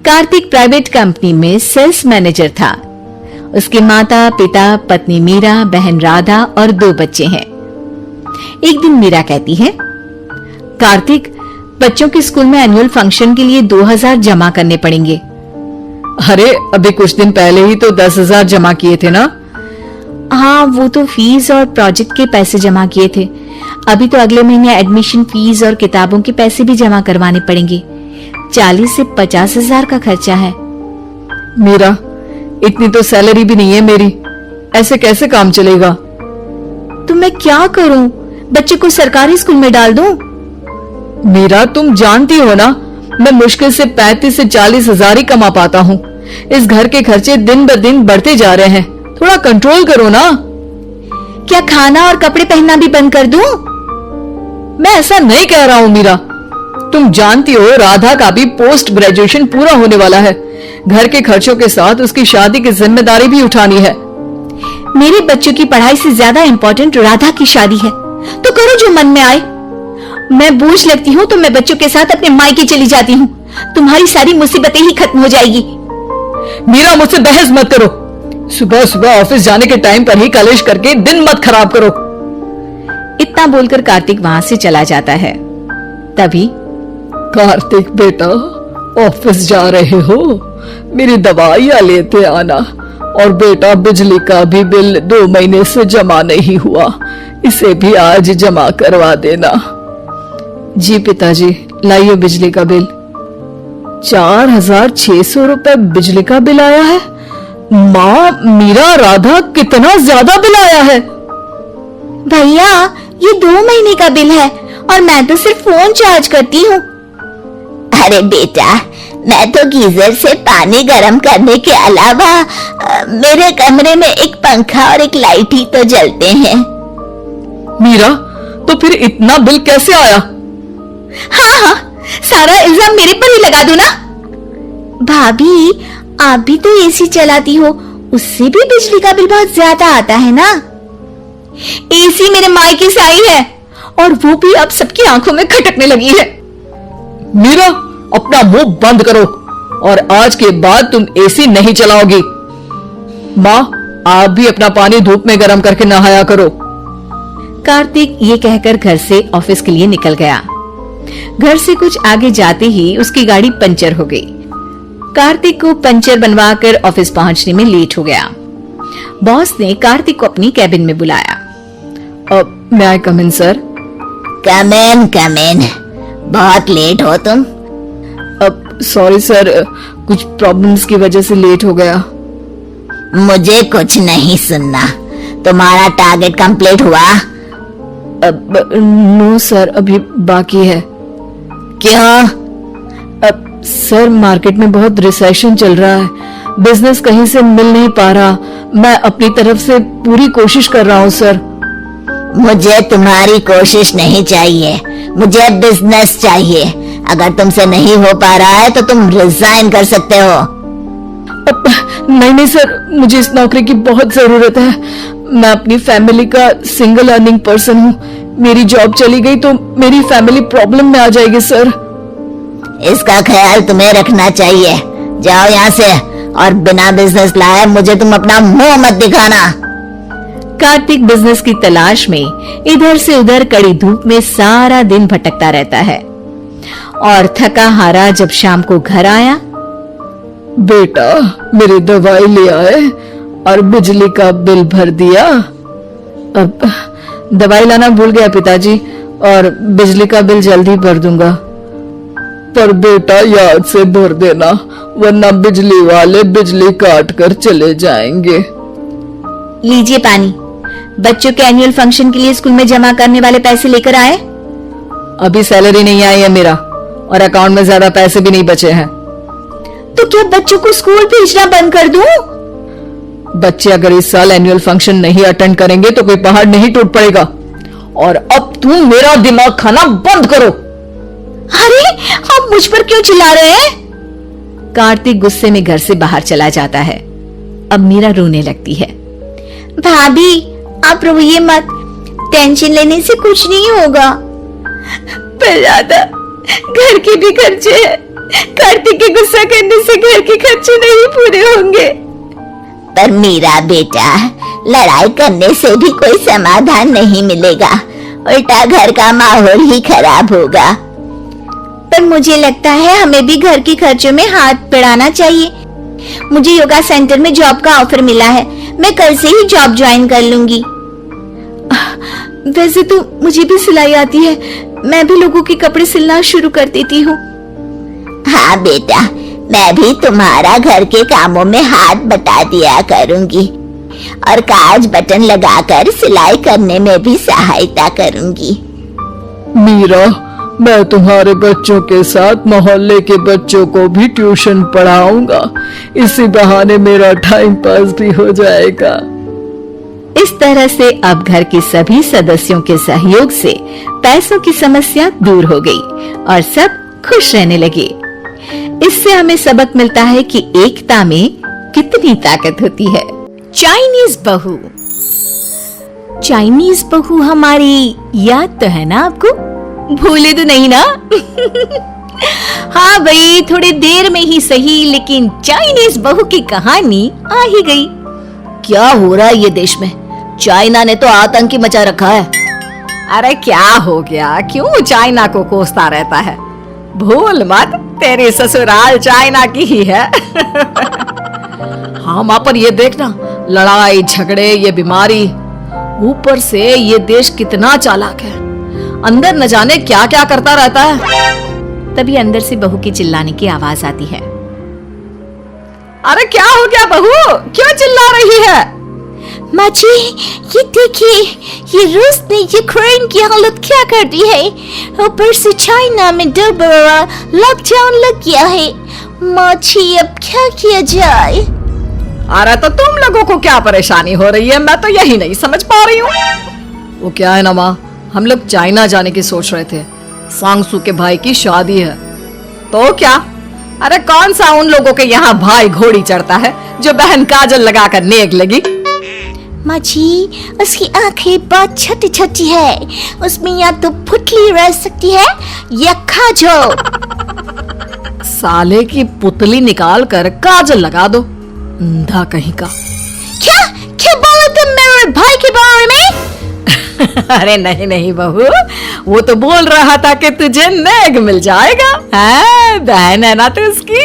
Kartik private company में sales manager था। उसके माता पिता, पत्नी मीरा, बहन राधा और 2 बच्चे हैं। एक दिन मीरा कहती है, कार्तिक, बच्चों के स्कूल में एनुअल फंक्शन के लिए 2000 जमा करने पड़ेंगे। अरे अभी कुछ दिन पहले ही तो 10,000 जमा किए थे ना। हाँ, वो तो फीस और प्रोजेक्ट के पैसे जमा किए थे। अभी तो अगले महीने एडमिशन फीस और किताबों के पैसे भी जमा करवाने पड़ेंगे। 40 से 50,000 का खर्चा है। मीरा, इतनी तो सैलरी भी नहीं है मेरी, ऐसे कैसे काम चलेगा? तो मैं क्या करूं? बच्चे को सरकारी स्कूल में डाल दूं? मीरा, तुम जानती हो ना, मैं मुश्किल से 35 से 40,000 ही कमा पाता हूँ। इस घर के खर्चे दिन ब दिन बढ़ते जा रहे हैं, थोड़ा कंट्रोल करो ना। क्या खाना और कपड़े पहनना भी बंद कर दूं? मैं ऐसा नहीं कह रहा हूँ मीरा। तुम जानती हो राधा का भी पोस्ट ग्रेजुएशन पूरा होने वाला है। घर के खर्चों के साथ उसकी शादी की जिम्मेदारी भी उठानी है। मेरे बच्चों की पढ़ाई से ज्यादा इंपॉर्टेंट राधा की शादी है, तो करो जो मन में आए। मैं बोझ लगती हूँ तो मैं बच्चों के साथ अपने मायके चली जाती हूँ। तुम्हारी सारी मुसीबतें ही खत्म हो जाएगी। मीरा, मुझसे बहस मत करो। सुबह सुबह ऑफिस जाने के टाइम पर ही कलेश करके दिन मत खराब करो। इतना बोलकर कार्तिक वहां से चला जाता है। तभी, कार्तिक बेटा, ऑफिस जा रहे हो? मेरी दवाइयां लेते आना। और बेटा, बिजली का भी बिल 2 महीने से जमा नहीं हुआ, इसे भी आज जमा करवा देना। जी पिताजी, लाइए बिजली का बिल। 4,600 रुपए बिजली का बिल आया है। माँ, मीरा, राधा, कितना ज्यादा बिल आया है। भैया, ये 2 महीने का बिल है और मैं तो सिर्फ फोन चार्ज करती हूँ। अरे बेटा, मैं तो गीजर से पानी गर्म करने के अलावा मेरे कमरे में एक पंखा और एक लाइट ही तो जलते हैं। मीरा, तो फिर इतना बिल कैसे आया? हाँ, सारा इल्जाम मेरे पर ही लगा दो ना। भाभी, आप भी तो एसी चलाती हो, उससे भी बिजली का बिल बहुत ज्यादा आता है ना। एसी मेरे मायके से आई है और वो भी अब सबकी आंखों में खटकने लगी है। मीरा, अपना मुंह बंद करो और आज के बाद तुम एसी नहीं चलाओगी। माँ, आप भी अपना पानी धूप में गर्म करके नहाया करो। कार्तिक ये कहकर घर से ऑफिस के लिए निकल गया। घर से कुछ आगे जाते ही उसकी गाड़ी पंचर हो गई। कार्तिक को पंचर बनवाकर ऑफिस पहुंचने में लेट हो गया। बॉस ने कार्तिक को अपनी कैबिन में बुलाया। may I come in, sir? Come in. बहुत लेट हो तुम। सॉरी सर, कुछ प्रॉब्लम्स की वजह से लेट हो गया। मुझे कुछ नहीं सुनना। तुम्हारा टारगेट कंप्लीट हुआ? नो सर, अभी बाकी है। क्यों? सर, मार्केट में बहुत रिसेशन चल रहा है, बिजनेस कहीं से मिल नहीं पा रहा। मैं अपनी तरफ से पूरी कोशिश कर रहा हूँ सर। मुझे तुम्हारी कोशिश नहीं चाहिए, मुझे बिजनेस चाहिए। अगर तुमसे नहीं हो पा रहा है तो तुम रिजाइन कर सकते हो। नहीं सर, मुझे इस नौकरी की बहुत जरूरत है। मैं अपनी फैमिली का सिंगल अर्निंग पर्सन हूँ। मेरी जॉब चली गई तो मेरी फैमिली प्रॉब्लम में आ जाएगी सर। इसका ख्याल तुम्हें रखना चाहिए। जाओ यहाँ से, और बिना बिजनेस लाए मुझे तुम अपना मुंह मत दिखाना। कार्तिक बिजनेस की तलाश में इधर से उधर कड़ी धूप में सारा दिन भटकता रहता है और थका हारा जब शाम को घर आया, बेटा, मेरी दवाई ले आए और बिजली का बिल भर दिया। अब दवाई लाना भूल गया पिताजी, और बिजली का बिल जल्दी भर दूंगा। पर बेटा, याद से भर देना, वरना बिजली वाले बिजली काट कर चले जाएंगे। लीजिए पानी। बच्चों के एनुअल फंक्शन के लिए स्कूल में जमा करने वाले पैसे लेकर आए? अभी सैलरी नहीं आई है मेरा, और अकाउंट में ज्यादा पैसे भी नहीं बचे हैं। तो क्या बच्चों को स्कूल भेजना बंद कर दूं? बच्चे अगर इस साल एनुअल फंक्शन नहीं अटेंड करेंगे तो कोई पहाड़ नहीं टूट पड़ेगा। और अब तुम मेरा दिमाग खाना बंद करो। अरे, आप मुझ पर क्यों चिल्ला रहे हैं? कार्तिक गुस्से में घर से बाहर चला जाता है। अब मीरा रोने लगती है। भाभी, आप रोइए मत, टेंशन लेने से कुछ नहीं होगा। पर ज्यादा घर के भी खर्चे हैं, कार्तिक के गुस्सा करने से घर के खर्चे नहीं पूरे होंगे। पर मेरा बेटा, लड़ाई करने से भी कोई समाधान नहीं मिलेगा, उल्टा घर का माहौल ही खराब होगा। पर मुझे लगता है हमें भी घर के खर्चों में हाथ बढ़ाना चाहिए। मुझे योगा सेंटर में जॉब का ऑफर मिला है, मैं कल से ही जॉब ज्वाइन कर लूंगी। वैसे तो मुझे भी सिलाई आती है, मैं भी लोगों के कपड़े सिलना शुरू कर देती हूँ। हाँ बेटा, मैं भी तुम्हारा घर के कामों में हाथ बटा दिया करूंगी और काज बटन लगाकर सिलाई करने में भी सहायता करूंगी। मीरा, मैं तुम्हारे बच्चों के साथ मोहल्ले के बच्चों को भी ट्यूशन पढ़ाऊंगा। इसी बहाने मेरा टाइम पास भी हो जाएगा। इस तरह से अब घर के सभी सदस्यों के सहयोग से पैसों की समस्या दूर हो गई और सब खुश रहने लगे। इससे हमें सबक मिलता है कि एकता में कितनी ताकत होती है। चाइनीज बहू। चाइनीज बहू हमारी याद तो है ना आपको? भूले तो नहीं ना? हाँ भाई, थोड़ी देर में ही सही, लेकिन चाइनीज बहू की कहानी आ ही गई। क्या हो रहा है ये देश में? चाइना ने तो आतंकी मचा रखा है। अरे क्या हो गया, क्यों चाइना को कोसता रहता है? भूल मत, तेरी ससुराल चाइना की ही है। हाँ माँ, पर ये देखना, लड़ाई झगड़े, ये बीमारी, ऊपर से ये देश कितना चालाक है, अंदर न जाने क्या क्या करता रहता है। तभी अंदर से बहू की चिल्लाने की आवाज आती है। अरे क्या हो गया बहू, क्यों चिल्ला रही है? माँ जी, ये देखिए, ये रूस ने यूक्रेन की हालत क्या कर दी है। ऊपर से चाइना में दोबारा लॉकडाउन लग गया है। माँ जी, अब क्या किया जाए? अरे तो तुम लोगों को क्या परेशानी हो रही है, मैं तो यही नहीं समझ पा रही हूँ। वो क्या है ना माँ, हम लोग चाइना जाने की सोच रहे थे, सांगसू के भाई की शादी है। तो क्या? अरे कौन सा उन लोगों के यहाँ भाई घोड़ी चढ़ता है जो बहन काजल लगाकर नेक लगी? माँ जी, उसकी आंखें बहुत छोटी छोटी है, उसमें या तो पुतली रह सकती है या काजल। साले की पुतली निकाल कर काजल लगा दो, अंधा कहीं का। क्या क्या बोला तुम मेरे भाई के बारे में? अरे नहीं नहीं बहू, वो तो बोल रहा था कि तुझे नेक मिल जाएगा। बहन है ना तू उसकी।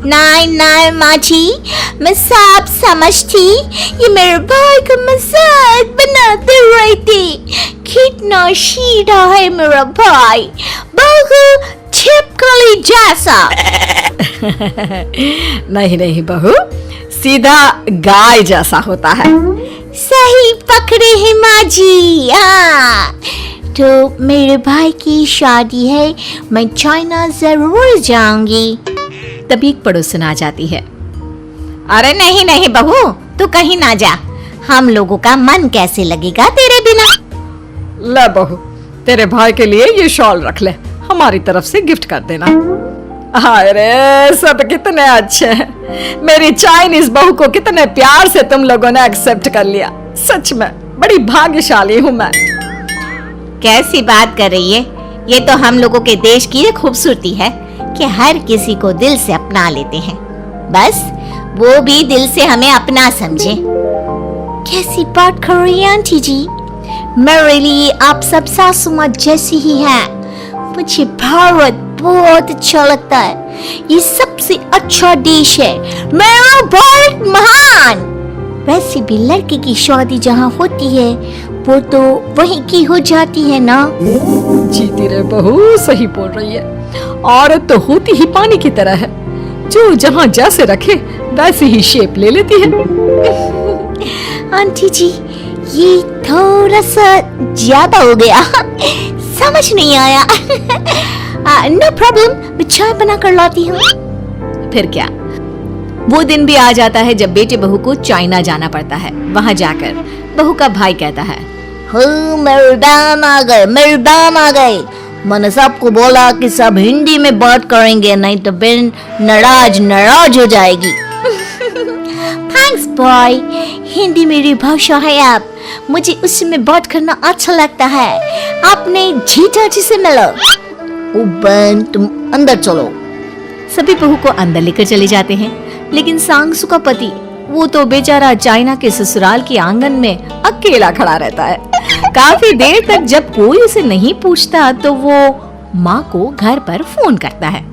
नहीं नहीं माँ जी, मैं सब समझती, ये मेरे भाई का मजाक बनाते रही थी। कितना सीधा है मेरा भाई, बिल्कुल छिपकली जैसा। नहीं नहीं बहू, सीधा गाय जैसा होता है। सही पकड़े हैं माँ जी। हाँ, तो मेरे भाई की शादी है, मैं चाइना जरूर जाऊंगी। तभी एक पड़ोसन आ जाती है। अरे नहीं नहीं बहू, तू कहीं ना जा, हम लोगों का मन कैसे लगेगा तेरे बिना। ले बहू, तेरे भाई के लिए ये शॉल रख ले, हमारी तरफ से गिफ्ट कर देना। अरे सब कितने अच्छे हैं, मेरी चाइनीज बहू को कितने प्यार से तुम लोगों ने एक्सेप्ट कर लिया। सच में बड़ी भाग्यशाली हूँ मैं। कैसी बात कर रही है? ये तो हम लोगों के देश की खूबसूरती है कि हर किसी को दिल से अपना लेते हैं, बस वो भी दिल से हमें अपना समझे। कैसी बात कर रही है आंटी जी? मेरे लिए आप सब सासू माँ जैसी ही हैं। मुझे भारत बहुत अच्छा लगता है, ये सबसे अच्छा देश है, मेरा भारत महान। वैसे भी लड़के की शादी जहाँ होती है वो तो वहीं की हो जाती है ना। जीती रे बहू, सही बोल रही है। औरत तो होती ही पानी की तरह है, जो जहाँ जैसे रखे वैसे ही शेप ले लेती है। आंटी जी, ये थोड़ा सा ज्यादा हो गया, समझ नहीं आया। नो प्रॉब्लम, मैं चाय बना कर लाती हूँ। फिर क्या, वो दिन भी आ जाता है जब बेटे बहू को चाइना जाना पड़ता है। वहाँ जाकर बहू का भाई कहता है, मेरे दाम आ गए, मेरे दाम आ गए। मैंने सबको बोला कि सब हिंदी में बात करेंगे, नहीं तो बहन नाराज हो जाएगी। थैंक्स बॉय, हिंदी मेरी भाषा है। आप मुझे उसमें बात करना अच्छा लगता है। आपने जीजा जी से मिलो। ओ बहन तुम अंदर चलो। सभी बहू को अंदर लेकर चले जाते हैं, लेकिन सांगसु का पति वो तो बेचारा चाइना के ससुराल के आंगन में अकेला खड़ा रहता है। काफी देर तक जब कोई उसे नहीं पूछता तो वो माँ को घर पर फोन करता है।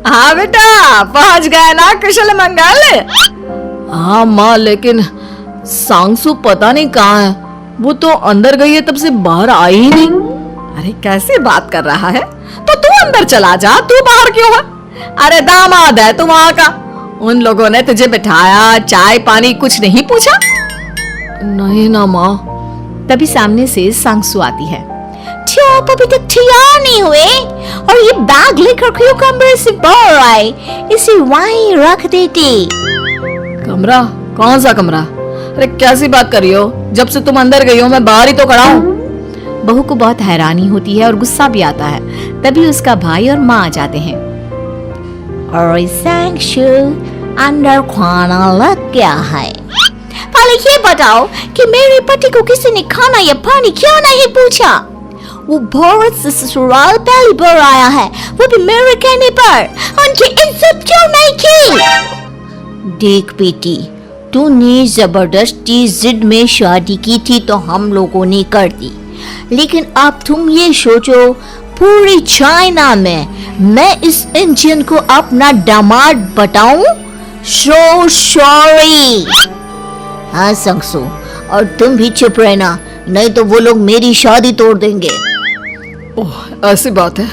हाँ बेटा, पहुंच गए ना कुशल मंगल? हाँ माँ, लेकिन सांगसु पता नहीं कहाँ है। वो तो अंदर गई है, तब से बाहर आई ही नहीं। अरे कैसे बात कर रहा है? तो तू अंदर चला जा, तू बाहर क्यों है? अरे दामाद है तू वहां का। उन लोगों ने तुझे बिठाया, चाय पानी कुछ नहीं पूछा? नहीं ना माँ। तभी सामने से सांगसु आती है। आप अभी तक तैयार नहीं हुए और ये बैग लेकर क्यों कमरे से बाहर आए? इसे वहीं रख देती। कमरा? कौन सा कमरा? अरे कैसी बात कर रही हो? जब से तुम अंदर गई हो मैं बाहर ही तो खड़ा हूँ। बहू को बहुत हैरानी होती है और गुस्सा भी आता है। तभी उसका भाई और माँ आ जाते हैं। और सांगसु अंदर खाना लग गया है। पहले ये बताओ कि मेरे पति को किसी ने खाना या पानी क्यों नहीं पूछा? वो भारत से ससुराल पहली बार आया है, वो भी मेरे कहने पर। उनकी इज्जत क्यों नहीं की? देख बेटी, तूने जबरदस्ती जिद में शादी की थी तो हम लोगों ने कर दी, लेकिन अब तुम ये सोचो पूरी चाइना में मैं इस इंडियन को अपना दामाद बताऊं? So sorry. हाँ सांगसु, और तुम भी चुप रहना, नहीं तो वो लोग मेरी शादी तोड़ देंगे। ओह, ऐसी बात है।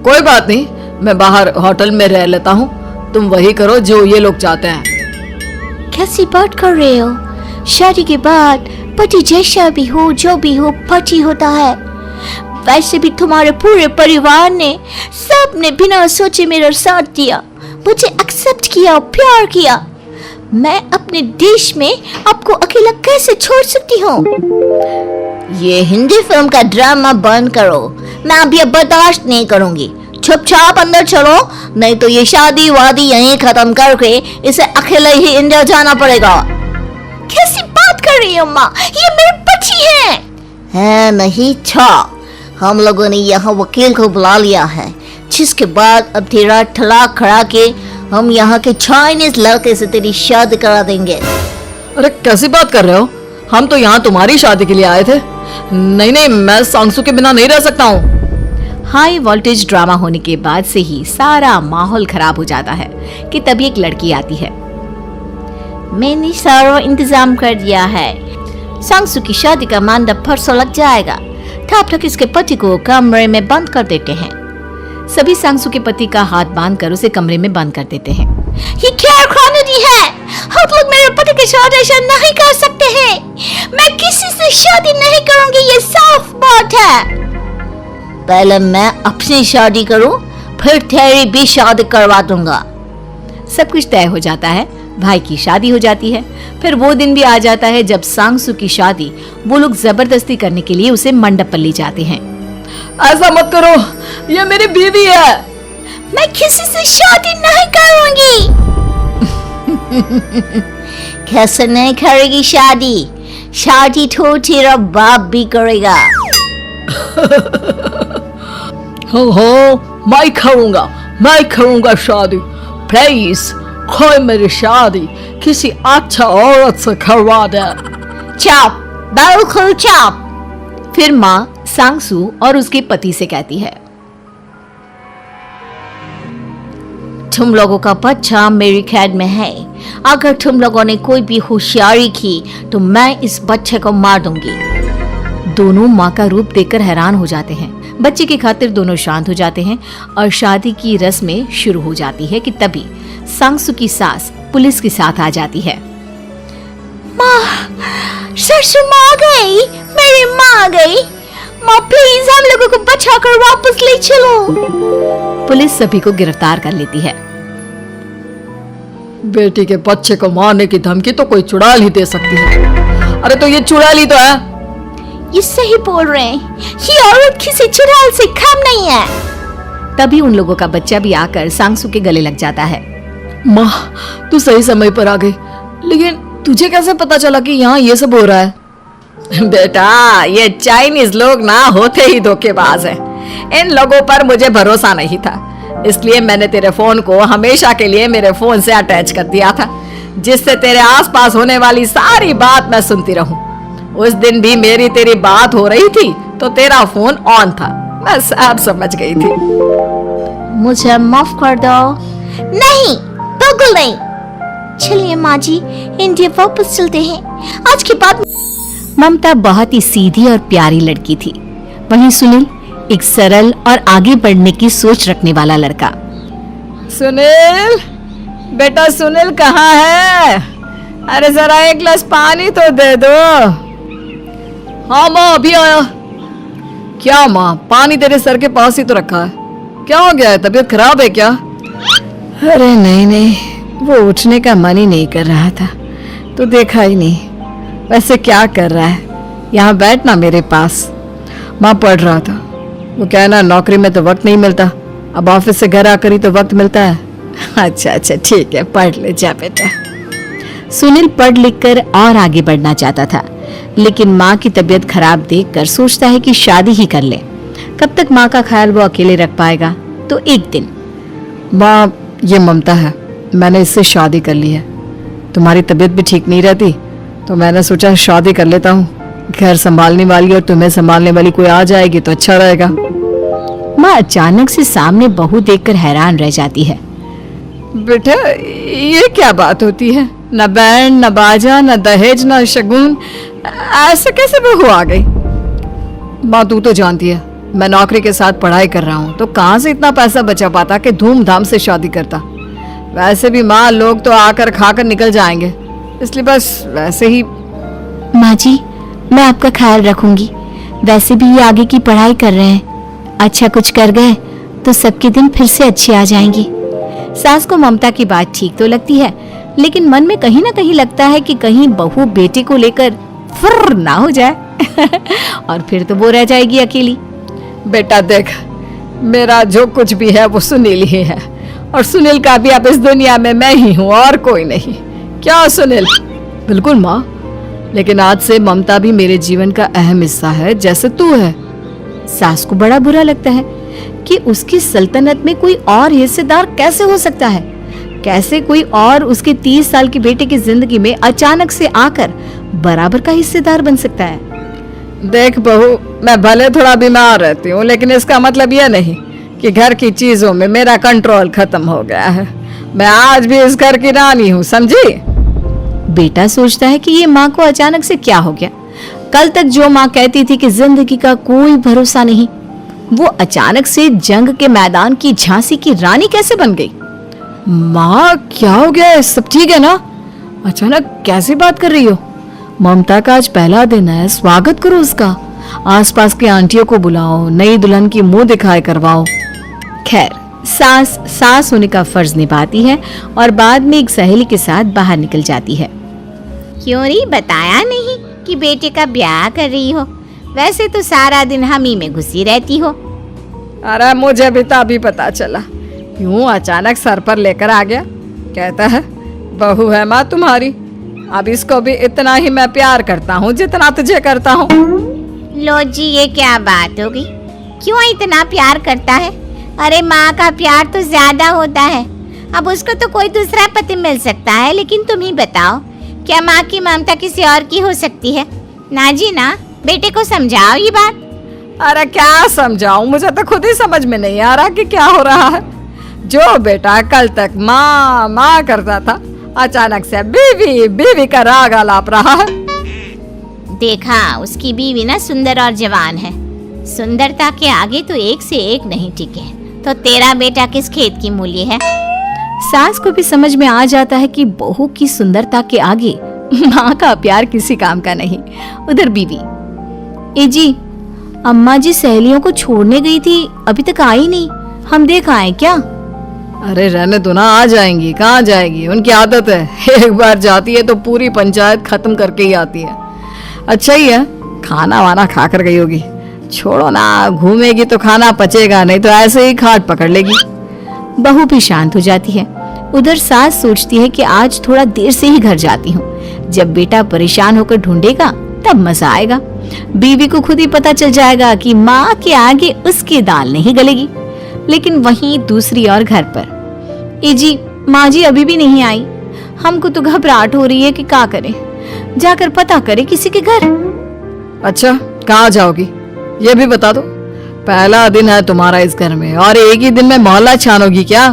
कोई बात नहीं, मैं बाहर होटल में रह लेता हूँ। तुम वही करो जो ये लोग चाहते हैं। कैसी बात कर रहे हो? शादी के बाद पति जैसा भी हो, जो भी हो, पति होता है। वैसे भी तुम्हारे पूरे परिवार ने, सबने बिना सोचे मेरा साथ दिया, मुझे एक्सेप्ट किया, प्यार किया। मैं अपने देश में आपको अकेला कैसे छोड़ सकती हूँ? ये हिंदी फिल्म का ड्रामा बंद करो, मैं अभी बर्दाश्त नहीं करूंगी। चुपचाप अंदर चलो, नहीं तो ये शादी वादी यहीं खत्म करके इसे अकेले ही इंडिया जाना पड़ेगा। कैसी बात कर रही हो माँ? ये मेरे पति हैं। है नहीं था, हम लोगों ने यहाँ वकील को बुला लिया है, जिसके बाद अब तेरा तलाक करा के हम यहाँ के चाइनीज लड़के से तेरी शादी करा देंगे। अरे कैसी बात कर रहे हो? हम तो यहाँ तुम्हारी शादी के लिए आए थे। नहीं नहीं, मैं सांगसु के बिना नहीं रह सकता हूँ। हाई वोल्टेज ड्रामा होने के बाद से ही सारा माहौल खराब हो जाता है कि तभी एक लड़की आती है। मैंने सारा इंतजाम कर दिया है, सांगसु की शादी का मंडप परसों लग जाएगा, तब तक इसके पति को कमरे में बंद कर देते हैं। सभी सांगसु के पति का हाथ बांधकर उसे कमरे में बंद कर देते हैं। ये क्या कानूनी है? आप लोग मेरे पति के साथ ऐसा नहीं कर सकते हैं। मैं किसी से शादी नहीं करूंगी, ये साफ बात है। पहले मैं अपनी शादी करूं, फिर तेरी भी शादी करवा दूंगा। सब कुछ तय हो जाता है। भाई की शादी हो जाती है। फिर वो दिन भी आ जाता है जब सांगसु की शादी वो लोग जबरदस्ती करने के लिए उसे मंडप पर ले जाते हैं। ऐसा मत करो, ये मेरी बीवी है। मैं किसी से शादी नहीं करूंगी। कैसे नहीं करेगी शादी? शादी तो तेरा बाप भी करेगा। हो, मैं करूंगा शादी। प्लीज कोई मेरी शादी किसी अच्छा औरत से करवा दे। चुप, बिल्कुल चुप। फिर माँ सांगसु और उसके पति से कहती है, तुम लोगों का बच्चा मेरी कैद में है। अगर तुम लोगों ने कोई भी होशियारी की तो मैं इस बच्चे को मार दूंगी। दोनों माँ का रूप देखकर हैरान हो जाते हैं। बच्चे की खातिर दोनों शांत हो जाते हैं और शादी की रस्में शुरू हो जाती है कि तभी सांगसु की सास पुलिस के साथ आ जाती है। माँ, सरसु माँ आ गई, मेरी माँ आ गई। माँ प्लीज हम लोगों को बचाकर वापस ले चलो। पुलिस सभी को गिरफ्तार कर लेती है। बेटी के बच्चे को मारने की धमकी तो कोई चुड़ैल ही दे सकती है। अरे तो ये चुड़ैल ही तो है। ये सही बोल रहे हैं, ये औरत किसी चुड़ैल से कम नहीं है। तभी उन लोगों का बच्चा भी आकर सांगसु के गले लग जाता है। माँ, तू सही समय पर आ गई, लेकिन तुझे कैसे पता चला कि यहाँ ये सब हो रहा है? बेटा, ये चाइनीज लोग ना होते ही धोखेबाज हैं। इन लोगों पर मुझे भरोसा नहीं था, इसलिए मैंने तेरे फोन को हमेशा के लिए मेरे फोन से अटैच कर दिया था, जिससे तेरे आसपास होने वाली सारी बात मैं सुनती रहूं। उस दिन भी मेरी तेरी बात हो रही थी तो तेरा फोन ऑन था, मैं सब समझ गई थी। मुझे माफ कर दो। नहीं, बिल्कुल नहीं। चलिए माँ जी, इंडिया वापस चलते हैं। आज के बाद ममता बहुत ही सीधी और प्यारी लड़की थी, वहीं सुनील एक सरल और आगे बढ़ने की सोच रखने वाला लड़का। सुनील, बेटा सुनील कहाँ है? अरे जरा एक गिलास पानी तो दे दो। हाँ माँ, अभी आया। क्या माँ, पानी तेरे सर के पास ही तो रखा है, क्या हो गया है? तबीयत खराब है क्या? अरे नहीं नहीं, वो उठने का मन ही नहीं कर रहा था, तो देखा ही नहीं। वैसे क्या कर रहा है? यहाँ बैठना मेरे पास। माँ पढ़ रहा था। वो क्या है ना, नौकरी में तो वक्त नहीं मिलता, अब ऑफिस से घर आकर ही तो वक्त मिलता है। अच्छा अच्छा ठीक है, पढ़ ले जा बेटा। सुनील पढ़ लिख कर और आगे बढ़ना चाहता था, लेकिन माँ की तबीयत खराब देखकर सोचता है कि शादी ही कर ले। कब तक माँ का ख्याल वो अकेले रख पाएगा? तो एक दिन, माँ ये ममता है, मैंने इससे शादी कर ली है। तुम्हारी तबीयत भी ठीक नहीं रहती, तो मैंने सोचा शादी कर लेता हूँ। घर संभालने वाली और तुम्हें संभालने वाली कोई आ जाएगी तो अच्छा रहेगा। माँ अचानक से सामने बहू देखकर हैरान रह जाती है। बेटा ये क्या बात होती है? न बैंड, न बाजा, न दहेज, न शगुन, ऐसे कैसे बहू आ गई? माँ तू तो जानती है, मैं नौकरी के साथ पढ़ाई कर रहा हूँ, तो कहाँ से इतना पैसा बचा पाता कि धूमधाम से शादी करता। वैसे भी माँ, लोग तो आकर खाकर निकल जाएंगे, इसलिए बस वैसे ही। माँ जी, मैं आपका ख्याल रखूंगी। वैसे भी ये आगे की पढ़ाई कर रहे हैं, अच्छा कुछ कर गए तो सबके दिन फिर से अच्छे आ जाएंगे। सास को ममता की बात ठीक तो लगती है, लेकिन मन में कहीं ना कहीं लगता है कि कहीं बहू बेटे को लेकर फुर्र ना हो जाए और फिर तो वो रह जाएगी अकेली। बेटा देख, मेरा जो कुछ भी है वो सुनील ही है, और सुनील का भी अब इस दुनिया में मैं ही हूँ और कोई नहीं। क्या सुनील? बिल्कुल माँ, लेकिन आज से ममता भी मेरे जीवन का अहम हिस्सा है, जैसे तू है। सास को बड़ा बुरा लगता है कि उसकी सल्तनत में कोई और हिस्सेदार कैसे हो सकता है। कैसे कोई और उसके 30 साल के बेटे की जिंदगी में अचानक से आकर बराबर का हिस्सेदार बन सकता है। देख बहू, मैं भले थोड़ा बीमार रहती हूँ, लेकिन इसका मतलब यह नहीं कि घर की चीजों में मेरा कंट्रोल खत्म हो गया है। मैं आज भी इस घर की रानी हूँ, समझी? बेटा सोचता है कि ये माँ को अचानक से क्या हो गया। कल तक जो माँ कहती थी कि जिंदगी का कोई भरोसा नहीं, वो अचानक से जंग के मैदान की झांसी की रानी कैसे बन गई? माँ क्या हो गया? सब ठीक है ना? अचानक कैसी बात कर रही हो? ममता का आज पहला दिन है, स्वागत करो उसका। आसपास की आंटियों को बुलाओ, नई दुल्हन की मुंह दिखाई करवाओ। खैर, सास होने का फर्ज निभाती है और बाद में एक सहेली के साथ बाहर निकल जाती है। क्यों री बताया नहीं कि बेटे का ब्याह कर रही हो? वैसे तो सारा दिन हम ही में घुसी रहती हो। अरे मुझे भी तभी पता चला, यूं अचानक सर पर लेकर आ गया। कहता है बहू है माँ तुम्हारी, अब इसको भी इतना ही मैं प्यार करता हूँ जितना तुझे करता हूँ। लो जी, ये क्या बात होगी? क्यों इतना प्यार करता है? अरे माँ का प्यार तो ज्यादा होता है। अब उसको तो कोई दूसरा पति मिल सकता है, लेकिन तुम ही बताओ, क्या माँ की ममता किसी और की हो सकती है? ना जी ना, बेटे को समझाओ ये बात। अरे क्या समझाऊं, मुझे तो खुद ही समझ में नहीं आ रहा कि क्या हो रहा है। जो बेटा कल तक माँ माँ करता था, अचानक से बीवी बीवी का राग आलाप रहा है। देखा, उसकी बीवी ना सुंदर और जवान है। सुंदरता के आगे तो एक से एक नहीं टिके, तो तेरा बेटा किस खेत की मूली है? सास को भी समझ में आ जाता है कि बहू की सुंदरता के आगे माँ का प्यार किसी काम का नहीं। उधर बीवी, ए जी, अम्मा जी सहेलियों को छोड़ने गई थी, अभी तक आई नहीं, हम देख आए क्या? अरे रहने दो ना, आ जाएंगी। कहाँ जाएगी, उनकी आदत है, एक बार जाती है तो पूरी पंचायत खत्म करके ही आती है। अच्छा ही है, खाना वाना खा कर गई होगी। छोड़ो ना, घूमेगी तो खाना पचेगा, नहीं तो ऐसे ही खाट पकड़ लेगी। बहू भी शांत हो जाती है। उधर सास सोचती है कि आज थोड़ा देर से ही घर जाती हूँ, जब बेटा परेशान होकर ढूंढेगा तब मजा आएगा। बीवी को खुद ही पता चल जाएगा कि माँ के आगे उसकी दाल नहीं गलेगी। लेकिन वहीं दूसरी ओर घर पर, ए जी, माँ जी अभी भी नहीं आई। हमको तो घबराहट हो रही है कि क्या करें, जाकर पता करें किसी के घर। अच्छा, कहाँ जाओगी ये भी बता दो। पहला दिन है तुम्हारा इस घर में और एक ही दिन में मोहल्ला छानोगी क्या?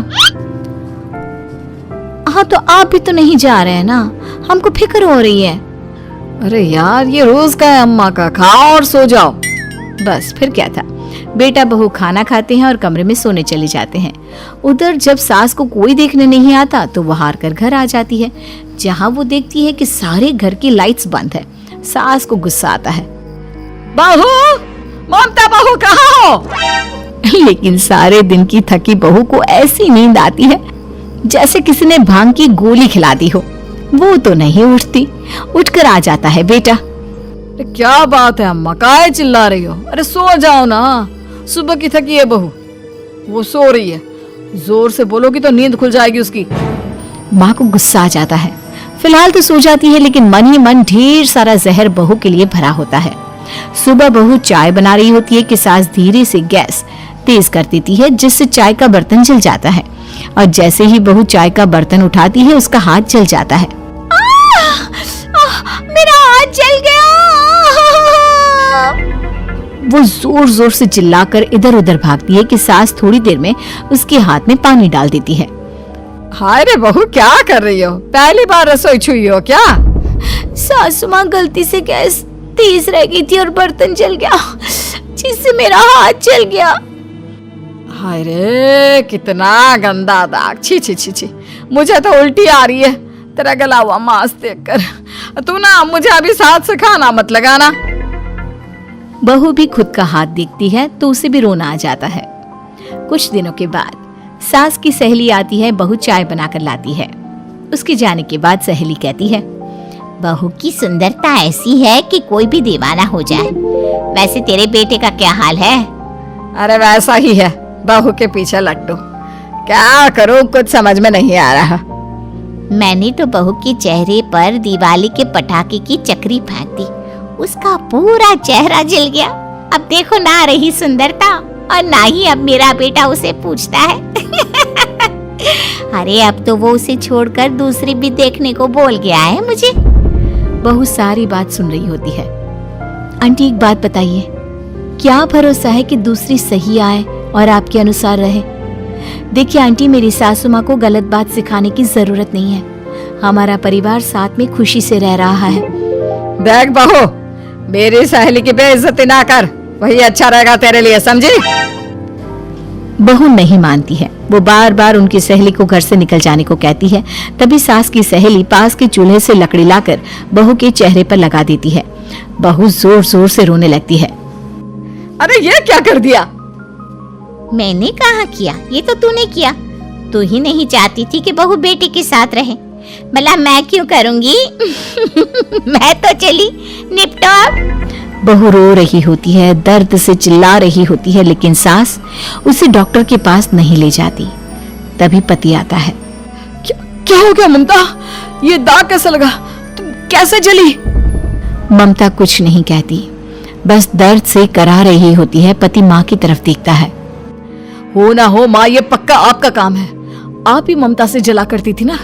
हाँ तो आप भी तो नहीं जा रहे हैं ना, हमको फिक्र हो रही है। अरे यार, ये रोज का है अम्मा का, खाओ और सो जाओ। बस फिर क्या था। बेटा बहू खाना खाते हैं और कमरे में सोने चले जाते हैं। उधर जब सास को कोई देखने नहीं आता तो वो हार कर घर आ जाती है, जहाँ वो देखती है कि सारे घर की लाइट्स बंद है। सास को गुस्सा आता है। बहू, ममता बहू कहाँ हो? लेकिन सारे दिन की थकी बहू को ऐसी नींद आती है जैसे किसी ने भांग की गोली खिला दी हो। वो तो नहीं उठती। उठकर आ जाता है बेटा। अरे क्या बात है अम्मा, काहे चिल्ला रही हो? अरे सो जाओ ना, सुबह की थकी है बहू, वो सो रही है। जोर से बोलोगी तो नींद खुल जाएगी उसकी। माँ को गुस्सा आ जाता है। फिलहाल तो सो जाती है, लेकिन मन ही मन ढेर सारा जहर बहू के लिए भरा होता है। सुबह बहू चाय बना रही होती है कि सास धीरे से गैस तेज कर देती है, जिससे चाय का बर्तन जल जाता है। और जैसे ही बहू चाय का बर्तन उठाती है, उसका हाथ जल जाता है। मेरा हाथ जल गया। वो जोर जोर से चिल्लाकर इधर उधर भागती है कि सास थोड़ी देर में उसके हाथ में पानी डाल देती है। हाय रे बहू, क्या कर रही हो? पहली बार रसोई छुई हो क्या? सासू माँ गलती से गैस तेज रह गई थी और बर्तन जल गया, जिससे मेरा हाथ जल गया। हाय रे, कितना गंदा दाग। छी छी छी छी, मुझे तो उल्टी आ रही है तेरा गला हुआ मांस देखकर। तू ना मुझे अभी साथ से खाना मत लगाना। बहू भी खुद का हाथ देखती है तो उसे भी रोना आ जाता है। कुछ दिनों के बाद सास की सहेली आती है। बहू चाय बनाकर लाती है। उसके जाने के बाद सहेली कहती है, बहू की सुंदरता ऐसी है कि कोई भी दीवाना हो जाए। वैसे तेरे बेटे का क्या हाल है? अरे वैसा ही है, बहू के पीछे लट्टू। क्या करूं, कुछ समझ में नहीं आ रहा। मैंने तो बहू के चेहरे पर दिवाली के पटाखे की चक्री फेंक दी, उसका पूरा चेहरा जल गया। अब देखो ना रही सुंदरता, और ना ही अब मेरा बेटा उसे पूछता है। अरे अब तो वो उसे छोड़कर दूसरी भी देखने को बोल गया है मुझे। बहू सारी बात सुन रही होती है। आंटी एक बात बताइए, क्या भरोसा है कि दूसरी सही आए और आपके अनुसार रहे? देखिए आंटी, मेरी सासू माँ को गलत बात सिखाने की जरूरत नहीं है। हमारा परिवार साथ में खुशी से रह रहा है। देख बहू, मेरी सहेली की बेइज्जती ना कर, वही अच्छा रहेगा तेरे लिए, समझी? बहू नहीं मानती है। वो बार बार उनकी सहेली को घर से निकल जाने को कहती है। तभी सास की सहेली पास के चूल्हे से लकड़ी लाकर बहू के चेहरे पर लगा देती है। बहू जोर जोर से रोने लगती है। अरे ये क्या कर दिया? मैंने कहा किया, ये तो तूने किया। तू ही नहीं चाहती थी कि बहू बेटे के साथ रहे, भला मैं क्यों करूंगी? मैं तो चली, निपटो अब। बहू रो रही होती है, दर्द से चिल्ला रही होती है, लेकिन सास उसे डॉक्टर के पास नहीं ले जाती। तभी पति आता है। क्या हो गया ममता? ये दाग कैसे लगा? तुम कैसे जली? ममता कुछ नहीं कहती, बस दर्द से करा रही होती है। पति माँ की तरफ देखता है। हो ना हो माँ, ये पक्का आपका काम है। आप ही ममता से जला करती थी ना।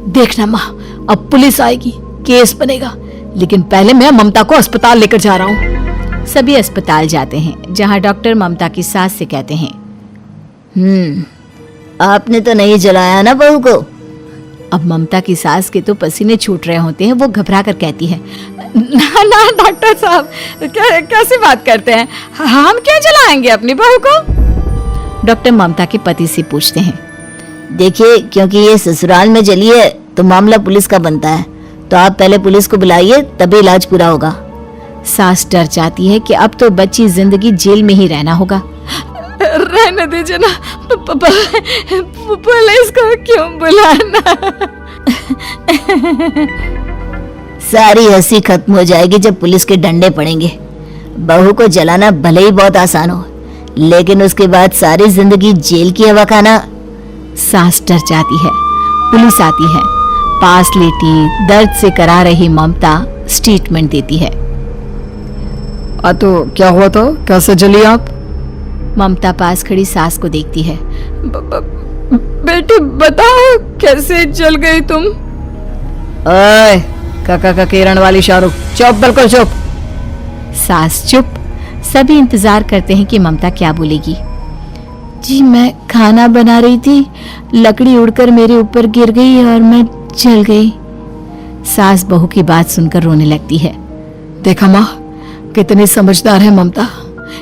देखना माँ, अब पुलिस आएगी, केस बनेगा, लेकिन पहले मैं ममता को अस्पताल लेकर जा रहा हूँ। सभी अस्पताल जाते हैं, जहाँ डॉक्टर ममता की सास से कहते हैं, आपने तो नहीं जलाया ना बहू को? अब ममता की सास के तो पसीने छूट रहे होते हैं। वो घबरा कर कहती है, ना ना डॉक्टर साहब, कैसी बात करते हैं? हम क्या जलाएंगे अपनी बहू को? डॉक्टर ममता के पति से पूछते हैं, देखिए, क्योंकि ये ससुराल में जली है तो मामला पुलिस का बनता है, तो आप पहले पुलिस को बुलाइए, तभी इलाज पूरा होगा। सास डर जाती है कि अब तो बच्ची जिंदगी जेल में ही रहना होगा। रहने दीजिए ना, पुलिस को क्यों बुलाना? सारी हंसी खत्म हो जाएगी जब पुलिस के डंडे पड़ेंगे। बहू को जलाना भले ही बहुत आसान हो, लेकिन उसके बाद सारी जिंदगी जेल की हवा खाना। सास डर जाती है। पुलिस आती है। पास लेटी दर्द से करा रही ममता स्टेटमेंट देती है। हाँ तो क्या हुआ था, कैसे जली आप? ममता पास खड़ी सास को देखती है। बेटी बताओ कैसे जल गई तुम? ओए काका का किरण वाली शाहरुख, चुप बिल्कुल चुप। सास चुप। सभी इंतजार करते हैं कि ममता क्या बोलेगी। जी मैं खाना बना रही थी, लकड़ी उड़कर मेरे ऊपर गिर गई और मैं जल गई। सास बहू की बात सुनकर रोने लगती है। देखा माँ, कितनी समझदार है ममता।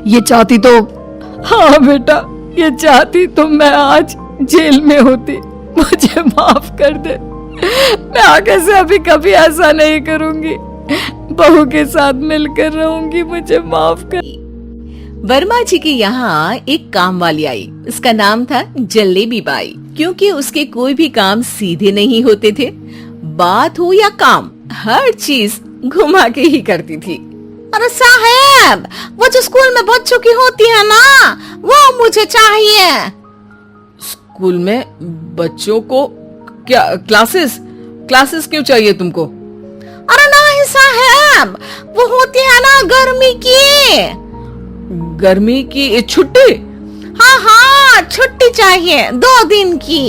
ये चाहती तो, हाँ बेटा, ये चाहती तो मैं आज जेल में होती। मुझे माफ कर दे, मैं आगे से अभी कभी ऐसा नहीं करूंगी। बहू के साथ मिलकर रहूंगी, मुझे माफ कर। वर्मा जी के यहाँ एक काम वाली आई। उसका नाम था जलेबी बाई। क्योंकि उसके कोई भी काम सीधे नहीं होते थे, बात हो या काम, हर चीज घुमा के ही करती थी। अरे साहब, वो जो स्कूल में बच्चों की होती है ना, वो मुझे चाहिए। स्कूल में बच्चों को क्या क्लासेस क्यों चाहिए तुमको? अरे नहीं साहब, वो होती है ना गर्मी की छुट्टी? हाँ हाँ, छुट्टी चाहिए 2 दिन की।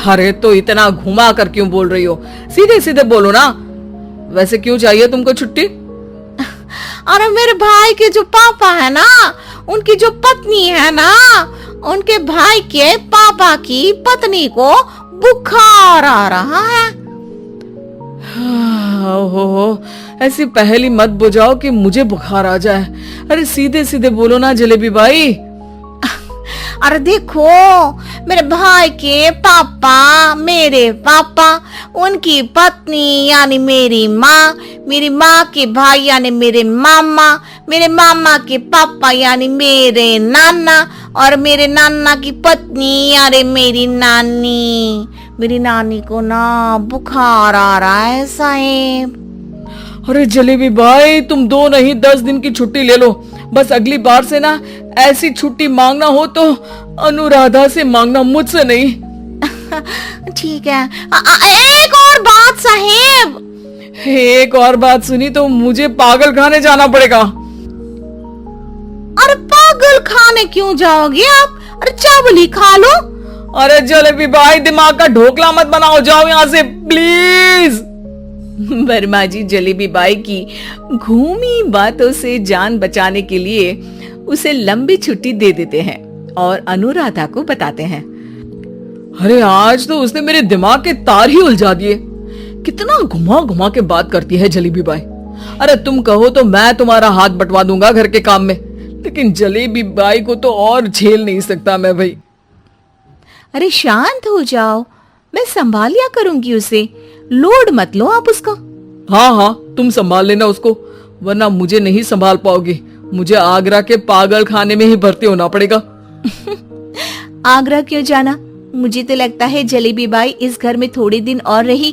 अरे तो इतना घुमा कर क्यों बोल रही हो, सीधे सीधे बोलो ना। वैसे क्यों चाहिए तुमको छुट्टी? अरे मेरे भाई के जो पापा है ना, उनकी जो पत्नी है ना, उनके भाई के पापा की पत्नी को बुखार आ रहा है। ओहो, ऐसी पहेली मत बुझाओ कि मुझे बुखार आ जाए। अरे सीधे सीधे बोलो ना जलेबी बाई। अरे देखो, मेरे भाई के पापा, मेरे पापा, उनकी पत्नी यानी मेरी माँ के भाई यानी मेरे मामा के पापा यानी मेरे नाना, और मेरे नाना की पत्नी यानी मेरी नानी को ना बुखार आ रहा है साहेब। अरे जलेबी भाई, तुम 2 नहीं 10 दिन की छुट्टी ले लो। बस अगली बार से ना ऐसी छुट्टी मांगना हो तो अनुराधा से मांगना, मुझसे नहीं। ठीक है। एक और बात साहेब। एक और बात सुनी तो मुझे पागल खाने जाना पड़ेगा। अरे पागल खाने क्यों जाओगे आप? अरे चावल ही खा लो। अरे जलेबी भाई, दिमाग का ढोकला मत बनाओ, जाओ यहाँ से प्लीज। वर्मा जी जलेबी बाई की घूमी बातों से जान बचाने के लिए उसे लंबी छुट्टी दे देते हैं और अनुराधा को बताते हैं। अरे आज तो उसने मेरे दिमाग के तार ही उलझा दिए। कितना घुमा घुमा के बात करती है जलेबी बाई। अरे तुम कहो तो मैं तुम्हारा हाथ बंटवा दूंगा घर के काम में, लेकिन जलेबी बाई को तो और झेल नहीं सकता मैं भाई। अरे शांत हो जाओ, मैं संभाल लिया करूंगी उसे, लोड मत लो आप उसको। हाँ, तुम संभाल लेना उसको, वरना मुझे नहीं संभाल पाओगे। मुझे आगरा के पागल खाने में ही भर्ती होना पड़ेगा। आगरा क्यों जाना? मुझे तो लगता है जलेबी बाई इस घर में थोड़े दिन और रही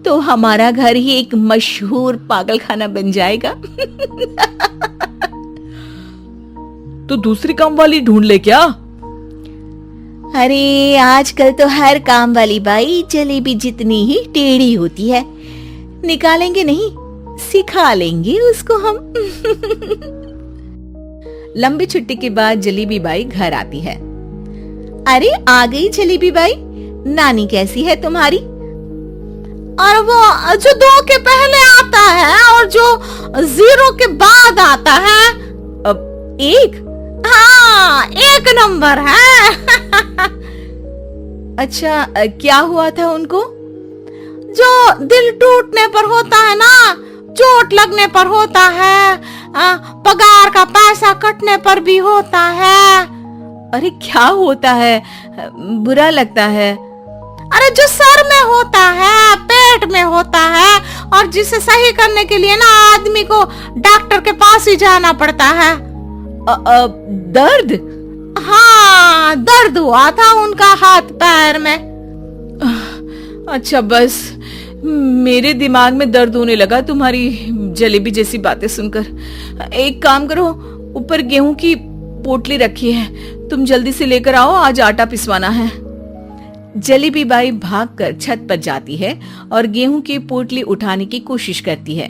तो हमारा घर ही एक मशहूर पागल खाना बन जाएगा। तो दूसरी काम वाली ढूंढ ले क्या? अरे आजकल तो हर काम वाली बाई जलेबी जितनी ही टेढ़ी होती है। निकालेंगे नहीं, सिखा लेंगे उसको हम। लंबी छुट्टी के बाद जलेबी बाई घर आती है। अरे आ गई जलेबी बाई, नानी कैसी है तुम्हारी? और वो जो 2 के पहले आता है और जो 0 के बाद आता है, अब 1? हाँ, 1 नंबर है। अच्छा, क्या हुआ था उनको? जो दिल टूटने पर होता है ना, चोट लगने पर होता है, पगार का पैसा कटने पर भी होता है। अरे क्या होता है? बुरा लगता है। अरे जो सर में होता है, पेट में होता है, और जिसे सही करने के लिए ना आदमी को डॉक्टर के पास ही जाना पड़ता है। दर्द? हाँ, दर्द हुआ था उनका हाथ पैर में। अच्छा, बस मेरे दिमाग में दर्द होने लगा तुम्हारी जलेबी जैसी बातें सुनकर। एक काम करो, ऊपर गेहूं की पोटली रखी है, तुम जल्दी से लेकर आओ, आज आटा पिसवाना है। जलेबी बाई भागकर छत पर जाती है और गेहूं की पोटली उठाने की कोशिश करती है,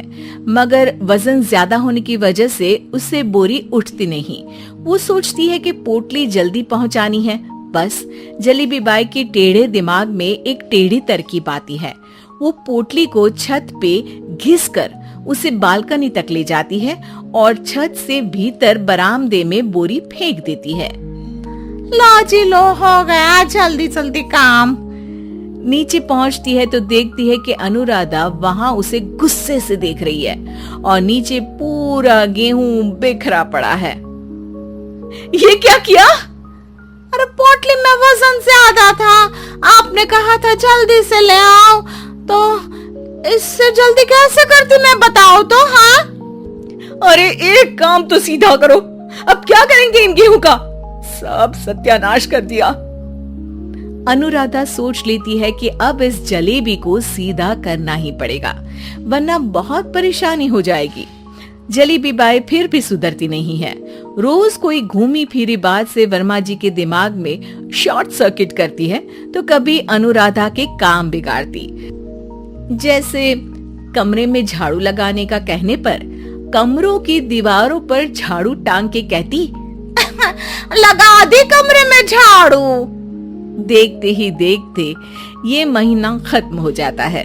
मगर वजन ज्यादा होने की वजह से उससे बोरी उठती नहीं। वो सोचती है कि पोटली जल्दी पहुंचानी है। बस जलेबी बाई के टेढ़े दिमाग में एक टेढ़ी तरकीब आती है। वो पोटली को छत पे घिसकर उसे बालकनी तक ले जाती है और छत से भीतर बरामदे में बोरी फेंक देती है। लो जी लो, हो गया जल्दी जल्दी काम। नीचे पहुंचती है तो देखती है कि अनुराधा वहां उसे गुस्से से देख रही है और नीचे पूरा गेहूं बिखरा पड़ा है। ये क्या किया? अरे पोटली में वजन ज्यादा था, आपने कहा था जल्दी से ले आओ, तो इससे जल्दी कैसे करती मैं बताओ तो। हाँ, अरे एक काम तो सीधा करो, अब क्या करेंगे इन गेहूं का? सब सत्यानाश कर दिया। अनुराधा सोच लेती है कि अब इस जलेबी को सीधा करना ही पड़ेगा, वरना बहुत परेशानी हो जाएगी। जलेबी बाई फिर भी सुधरती नहीं है। रोज कोई घूमी फिरी बात से वर्मा जी के दिमाग में शॉर्ट सर्किट करती है तो कभी अनुराधा के काम बिगाड़ती। जैसे कमरे में झाड़ू लगाने का कहने पर कमरों की दीवारों पर झाड़ू टांग के कहती, लगा दी कमरे में झाड़ू। देखते ही देखते ये महीना खत्म हो जाता है।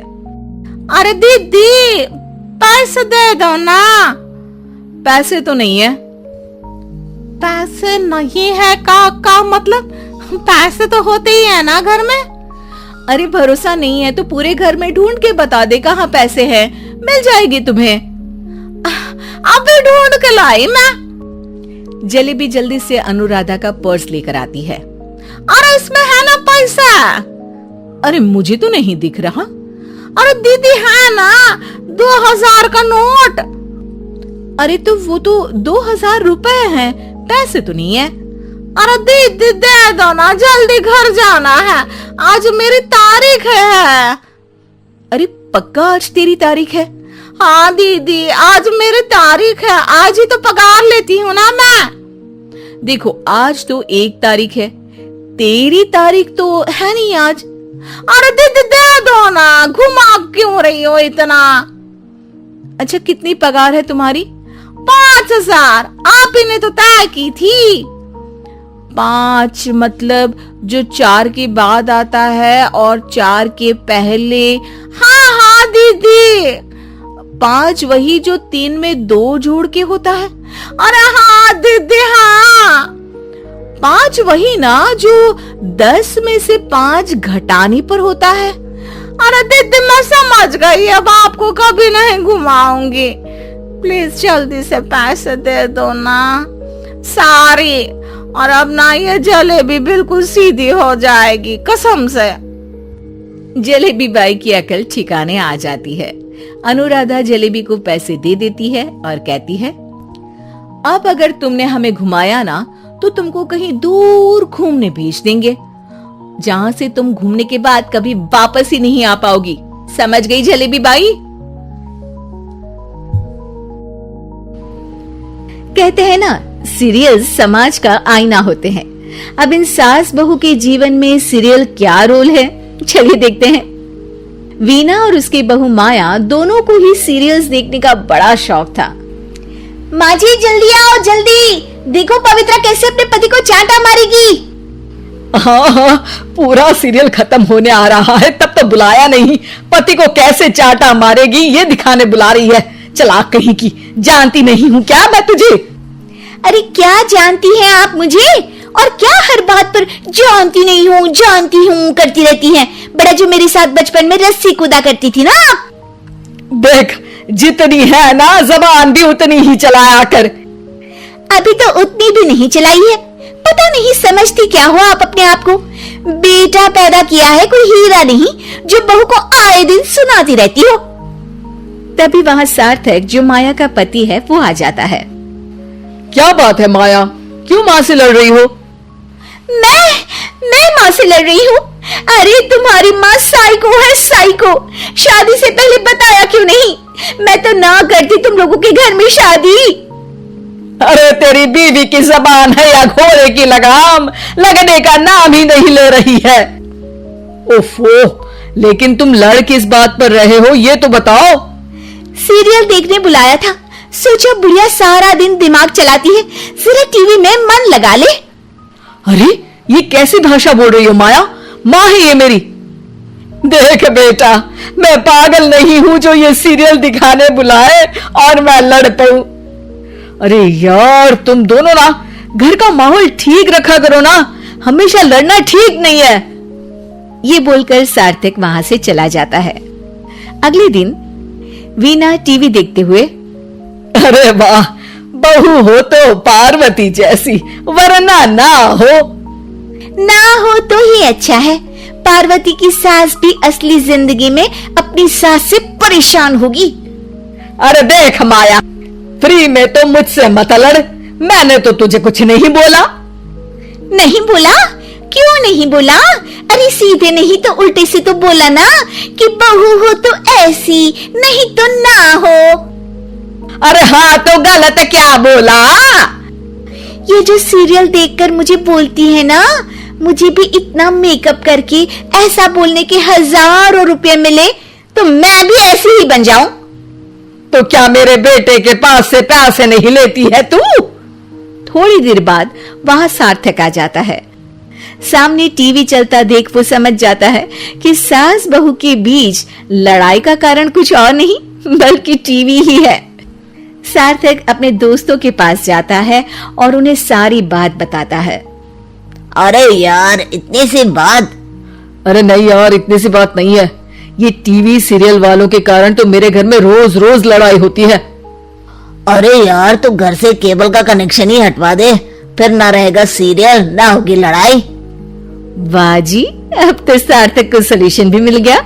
अरे दीदी पैसे दे दो ना। पैसे तो नहीं है। पैसे नहीं है का मतलब? पैसे तो होते ही है ना घर में। अरे भरोसा नहीं है तो पूरे घर में ढूंढ के बता दे कहाँ पैसे हैं, मिल जाएगी तुम्हें। अभी ढूंढ के लाई मैं। जलेबी जल्दी से अनुराधा का पर्स लेकर आती है। अरे इसमें है ना पैसा? अरे मुझे तो नहीं दिख रहा। अरे दीदी है ना 2000 का नोट। अरे तो वो तो 2000 रुपए हैं, पैसे तो नहीं है। अरे दीदी दे दो ना, जल्दी घर जाना है, आज मेरी तारीख है। अरे पक्का आज तेरी तारीख है? हाँ दीदी आज मेरी तारीख है, आज ही तो पगार लेती हूँ ना मैं। देखो आज तो 1 तारीख है, तेरी तारीख तो है नहीं आज। अरे दीदी दे दो ना, घुमा क्यों रही हो इतना? अच्छा कितनी पगार है तुम्हारी? 5000, आप ही ने तो तय की थी। 5 मतलब जो 4 के बाद आता है और 4 के पहले। हाँ हाँ दीदी। 5 वही जो 3 में 2 जोड़ के होता है। अरे हाँ दीदी हाँ। 5 वही ना जो 10 में से 5 घटाने पर होता है। अरे दीदी मैं समझ गई, अब आपको कभी नहीं घुमाऊंगी। प्लीज जल्दी से पैसे दे दो ना, सारी। और अब ना ये जलेबी बिल्कुल सीधी हो जाएगी कसम से। जलेबी बाई की अकल ठिकाने आ जाती है। अनुराधा जलेबी को पैसे दे देती है और कहती है, अब अगर तुमने हमें घुमाया ना तो तुमको कहीं दूर घूमने भेज देंगे, जहां से तुम घूमने के बाद कभी वापस ही नहीं आ पाओगी। समझ गई जलेबी बाई? कहते हैं ना, सीरियल समाज का आईना होते हैं। अब इन सास बहू के जीवन में सीरियल क्या रोल है, चलिए देखते हैं। वीना और उसकी बहू माया दोनों को ही सीरियल्स देखने का बड़ा शौक था। माँ जी जल्दी आओ जल्दी, देखो पवित्रा कैसे अपने पति को चांटा मारेगी। हाँ, पूरा सीरियल खत्म होने आ रहा है, तब तो बुलाया नहीं। पति को कैसे चाटा मारेगी ये दिखाने बुला रही है। चालाक कहीं की, जानती नहीं हूँ क्या मैं तुझे? अरे क्या जानती हैं आप मुझे, और क्या हर बात पर जानती नहीं हूँ जानती हूँ करती रहती हैं। बड़ा जो मेरे साथ बचपन में रस्सी कूदा करती थी ना। देख जितनी है ना जबान भी उतनी ही चलाया कर। अभी तो उतनी भी नहीं चलाई है, पता नहीं समझती क्या हो आप अपने आप को। बेटा पैदा किया है कोई हीरा नहीं जो बहू को आए दिन सुनाती रहती हो। तभी वहाँ सार्थक जो माया का पति है वो आ जाता है। क्या बात है माया, क्यों माँ से लड़ रही हो? मैं माँ से लड़ रही हूँ? अरे तुम्हारी माँ साइको है, साइको। शादी से पहले बताया क्यों नहीं? मैं तो ना करती तुम लोगों के घर में शादी। अरे तेरी बीवी की जबान है या घोड़े की लगाम, लगने का नाम ही नहीं ले रही है। ओफो, लेकिन तुम लड़ किस बात पर रहे हो ये तो बताओ। सीरियल देखने बुलाया था, सोचा बुढ़िया सारा दिन दिमाग चलाती है, जरा टीवी में मन लगा ले। अरे ये कैसी भाषा बोल रही हो माया, माँ है ये मेरी। देख बेटा, मैं पागल नहीं हूं जो ये सीरियल दिखाने बुलाए और मैं लड़ पाऊं। अरे यार तुम दोनों ना घर का माहौल ठीक रखा करो ना, हमेशा लड़ना ठीक नहीं है। ये बोलकर सार्थक वहां से चला जाता है। अगले दिन वीना टीवी देखते हुए, अरे वाह, बहू हो तो पार्वती जैसी, वरना ना हो तो ही अच्छा है। पार्वती की सास भी असली जिंदगी में अपनी सास से परेशान होगी। अरे देख माया, फ्री में तो मुझसे मत लड़, मैंने तो तुझे कुछ नहीं बोला। नहीं बोला? क्यों नहीं बोला? अरे सीधे नहीं तो उल्टे से तो बोला ना कि बहू हो तो ऐसी, नहीं तो ना हो। अरे हाँ, तो गलत क्या बोला? ये जो सीरियल देखकर मुझे बोलती है ना, मुझे भी इतना मेकअप करके ऐसा बोलने के हजारों रुपए मिले तो मैं भी ऐसी ही बन जाऊं। तो क्या मेरे बेटे के पास से पैसे नहीं लेती है तू? थोड़ी देर बाद वहां सार्थक आ जाता है। सामने टीवी चलता देख वो समझ जाता है कि सास बहू के बीच लड़ाई का कारण कुछ और नहीं बल्कि टीवी ही है। सार्थक अपने दोस्तों के पास जाता है और उन्हें सारी बात बताता है। अरे यार, इतनी सी बात? अरे नहीं यार, इतनी सी बात नहीं है। ये टीवी सीरियल वालों के कारण तो मेरे घर में रोज रोज लड़ाई होती है। अरे यार, तो घर से केबल का कनेक्शन ही हटवा दे, फिर ना रहेगा सीरियल ना होगी लड़ाई। वाह जी, अब तो सार्थक को सोल्यूशन भी मिल गया।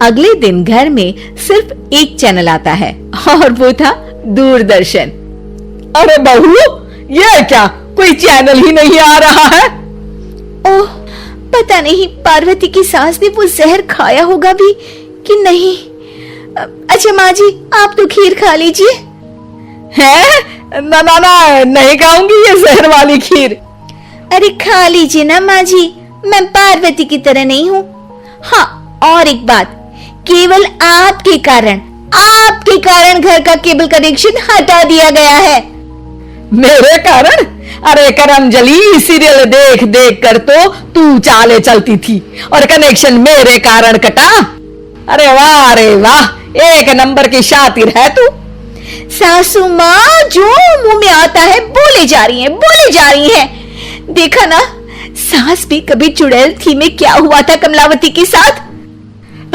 अगले दिन घर में सिर्फ एक चैनल आता है और वो था दूरदर्शन। अरे बहू, ये क्या, कोई चैनल ही नहीं आ रहा है? ओह, पता नहीं पार्वती की सास ने वो जहर खाया होगा भी कि नहीं। अच्छा माँ जी, आप तो खीर खा लीजिए। है? ना ना ना, नहीं खाऊंगी ये जहर वाली खीर। अरे खा लीजिए ना माँ जी, मैं पार्वती की तरह नहीं हूँ। हाँ, और एक बात, केवल आपके कारण घर का केबल कनेक्शन हटा दिया गया है। मेरे कारण? अरे करमजली, सीरियल देख देख कर तो तू चाले चलती थी और कनेक्शन मेरे कारण कटा। अरे वाह, एक नंबर की शातिर है तू। सासू माँ जो मुंह में आता है बोले जा रही है। देखा ना, सास भी कभी चुड़ैल थी में क्या हुआ था कमलावती के साथ।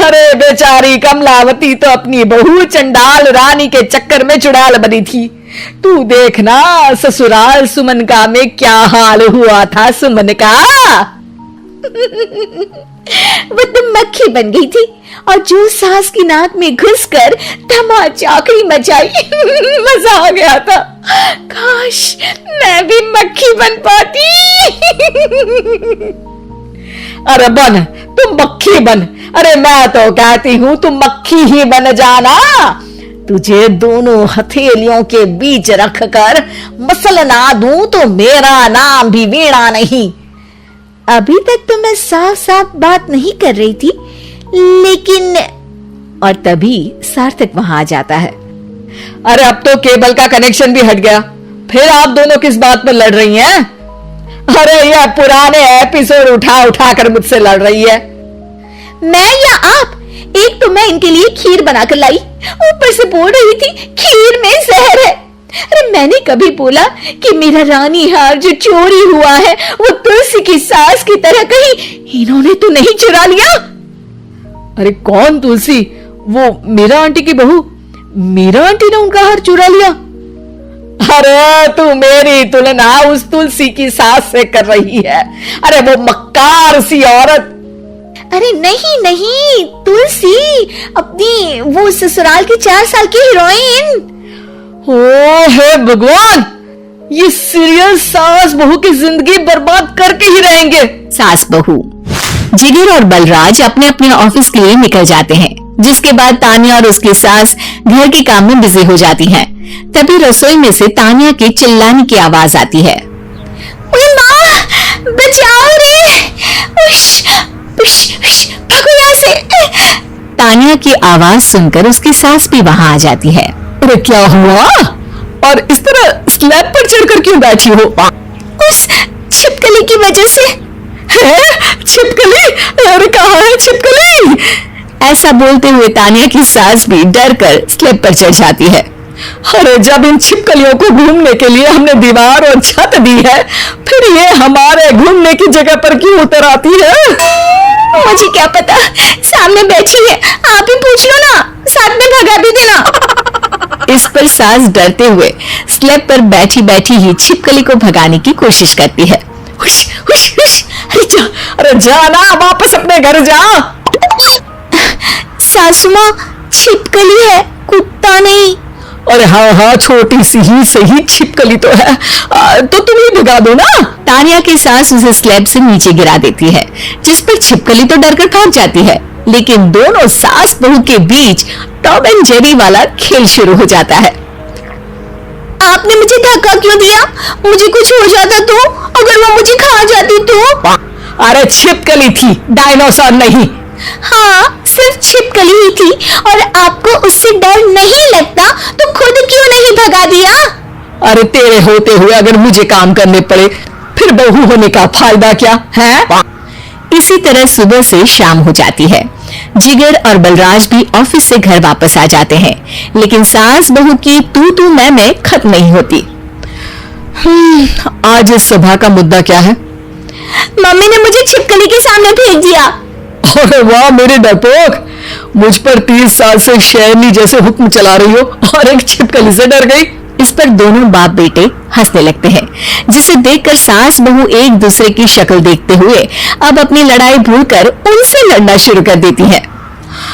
अरे बेचारी कमलावती तो अपनी बहू चंडाल रानी के चक्कर में चुड़ैल बनी थी। तू देखना ससुराल सुमन का में क्या हाल हुआ था सुमन का। वो तो मक्खी बन गई थी और जो सास की नाक में घुसकर धमाचाकड़ी मचाई मजा आ गया था। काश मैं भी मक्खी बन पाती। अरे बन, तुम मक्खी बन। अरे मैं तो कहती हूँ तुम मक्खी ही बन जाना। तुझे दोनों हथेलियों के बीच रखकर मसलना दूं तो मेरा नाम भी वीणा नहीं। अभी तक तो मैं साफ साफ बात नहीं कर रही थी, लेकिन। और तभी सार्थक वहां आ जाता है। अरे अब तो केबल का कनेक्शन भी हट गया, फिर आप दोनों किस बात पर लड़ रही हैं? अरे यह पुराने एपिसोड उठा उठा कर मुझसे लड़ रही है। मैं या आप? एक तो मैं इनके लिए खीर बनाकर लाई, ऊपर से बोल रही थी खीर में जहर है। अरे मैंने कभी बोला कि मेरा रानी हार जो चोरी हुआ है वो तुलसी की सास की तरह कहीं इन्होंने तो नहीं चुरा लिया? अरे कौन तुलसी? वो मीरा आंटी की बहू। मीरा आंटी ने उनका हार चुरा लिया? अरे तू मेरी तुलना उस तुलसी की सास से कर रही है। अरे वो मक्कार सी औरत। अरे नहीं, तुलसी अपनी वो ससुराल की 4 साल की हीरोइन। ओ हे भगवान, ये सीरियल सास बहू की जिंदगी बर्बाद करके ही रहेंगे। सास बहू। जिगर और बलराज अपने अपने ऑफिस के लिए निकल जाते हैं, जिसके बाद तानिया और उसकी सास घर के काम में बिजी हो जाती हैं। तभी रसोई में से तानिया के चिल्लाने की आवाज आती है। ओए माँ, बचाओ रे! उश, उश, उश, तानिया की आवाज सुनकर उसकी सास भी वहां आ जाती है। अरे क्या हुआ? और इस तरह स्लैब पर चढ़कर क्यों बैठी हो? उस छिपकली की वजह से। है? छिपकली? अरे कहाँ है छिपकली? ऐसा बोलते हुए तानिया की सास भी डर कर स्लैब पर चढ़ जाती है। अरे जब इन छिपकलियों को घूमने के लिए हमने दीवार और छत दी है, फिर ये हमारे घूमने की जगह पर क्यों उतर आती है? मुझे क्या पता, सामने बैठी है, आप ही पूछ लो ना, साथ में भगा भी देना। इस पर सास डरते हुए स्लैब पर बैठी बैठी ही छिपकली को भगाने की कोशिश करती है। हुश, हुश, हुश। अरे जा ना, वापस अपने घर जा। सासू माँ, छिपकली है, कुत्ता नहीं। अरे हाँ हाँ, छोटी सी ही सही छिपकली तो है, तो तुम ही भगा दो ना। तानिया की सास उसे स्लैब से नीचे गिरा देती है, जिस पर छिपकली तो डरकर भाग जाती है, लेकिन दोनों सास बहू के बीच टॉम एंड जेरी वाला खेल शुरू हो जाता है। आपने मुझे धक्का क्यों दिया? मुझे कुछ हो जाता तो? अगर वो मुझे खा जाती तो? अरे छिपकली थी, डायनासोर नहीं। हाँ, सिर्फ छिपकली ही थी, और आपको उससे डर नहीं लगता तो खुद क्यों नहीं भगा दिया? अरे तेरे होते हुए अगर मुझे काम करने पड़े, फिर बहू होने का फायदा क्या है? इसी तरह सुबह से शाम हो जाती है। जिगर और बलराज भी ऑफिस से घर वापस आ जाते हैं, लेकिन सास बहू की तू मैं खत्म नहीं होती। आज इस सभा का मुद्दा क्या है? मम्मी ने मुझे छिपकली के सामने भेज दिया। अरे वाह मेरे डरपोक, मुझ पर 30 साल से शेरनी जैसे हुक्म चला रही हो और एक छिपकली से डर गई। इस पर दोनों बाप बेटे हंसने लगते हैं, जिसे देखकर सास बहू एक दूसरे की शक्ल देखते हुए अब अपनी लड़ाई भूलकर उनसे लड़ना शुरू कर देती हैं।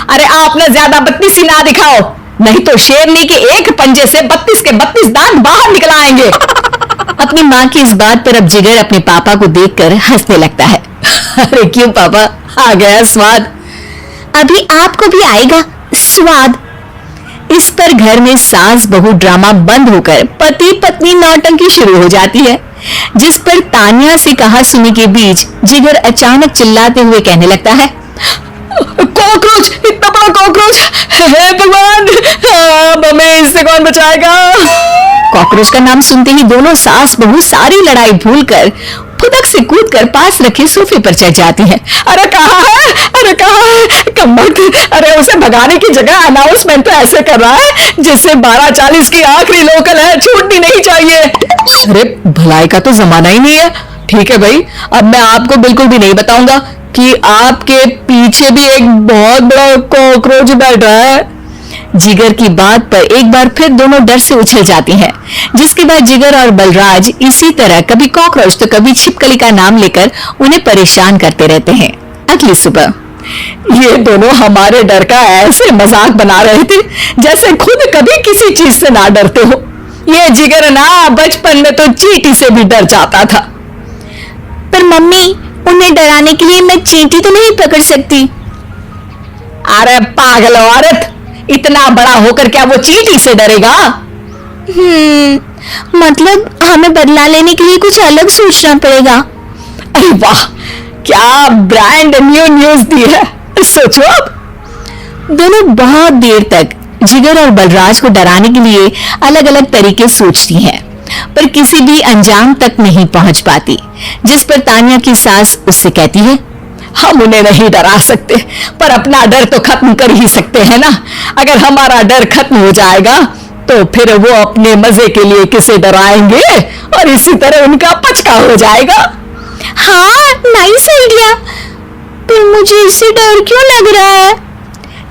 अरे आप ना ज्यादा बदतमीजी ना दिखाओ, नहीं तो शेरनी के एक पंजे से 32 के 32 दांत बाहर निकल आएंगे। अपनी माँ की इस बात पर अब जिगर अपने पापा को देखकर हंसने लगता है। अरे क्यों पापा, आ गया स्वाद? अभी आपको भी आएगा स्वाद। इस पर घर में सास बहू ड्रामा बंद होकर पति पत्नी नौटंकी शुरू हो जाती है, जिस पर तानिया से कहा सुनी के बीच जिगर अचानक चिल्लाते हुए कहने लगता है, कॉकरोच, इतना बड़ा कॉकरोच! हे भगवान, अब हमें इससे कौन बचाएगा? कॉकरोच का नाम सुनते ही दोनों सास बहू सारी लड़ाई भूलकर फुदक से कूदकर पास रखे सोफे पर चढ़ जाती हैं। अरे कहाँ है? अरे कहाँ है? कमबख्त! अरे उसे भगाने की जगह अनाउंसमेंट तो ऐसे कर रहा है जिससे 12:40 की आखिरी लोकल है, छूटनी नहीं चाहिए। अरे भलाई का तो जमाना ही नहीं है। ठीक है भाई, अब मैं आपको बिल्कुल भी नहीं बताऊंगा कि आपके पीछे भी एक बहुत बड़ा कॉकरोच बैठ रहा है। जिगर की बात पर एक बार फिर दोनों डर से उछल जाती हैं, जिसके बाद जिगर और बलराज इसी तरह कभी कॉकरोच तो कभी छिपकली का नाम लेकर उन्हें परेशान करते रहते हैं। अगली सुबह ये दोनों हमारे डर का ऐसे मजाक बना रहे थे जैसे खुद कभी किसी चीज से ना डरते हो। ये जिगर ना बचपन में तो चींटी से भी डर जाता था। पर मम्मी, उन्हें डराने के लिए मैं चींटी तो नहीं पकड़ सकती। अरे पागल औरत, इतना बड़ा होकर क्या वो चींटी से डरेगा? मतलब हमें बदला लेने के लिए कुछ अलग सोचना पड़ेगा। अरे वाह, क्या ब्रांड न्यू न्यूज दी है, सोचो। अब दोनों बहुत देर तक जिगर और बलराज को डराने के लिए अलग अलग तरीके सोचती हैं, पर किसी भी अंजाम तक नहीं पहुंच पाती, जिस पर तानिया की सास उससे कहती है, हम उन्हें नहीं डरा सकते, पर अपना डर तो खत्म कर ही सकते हैं ना। अगर हमारा डर खत्म हो जाएगा तो फिर वो अपने मजे के लिए किसे डराएंगे और इसी तरह उनका पचका हो जाएगा। हाँ, नाइस आइडिया, पर मुझे इससे डर क्यों लग रहा है?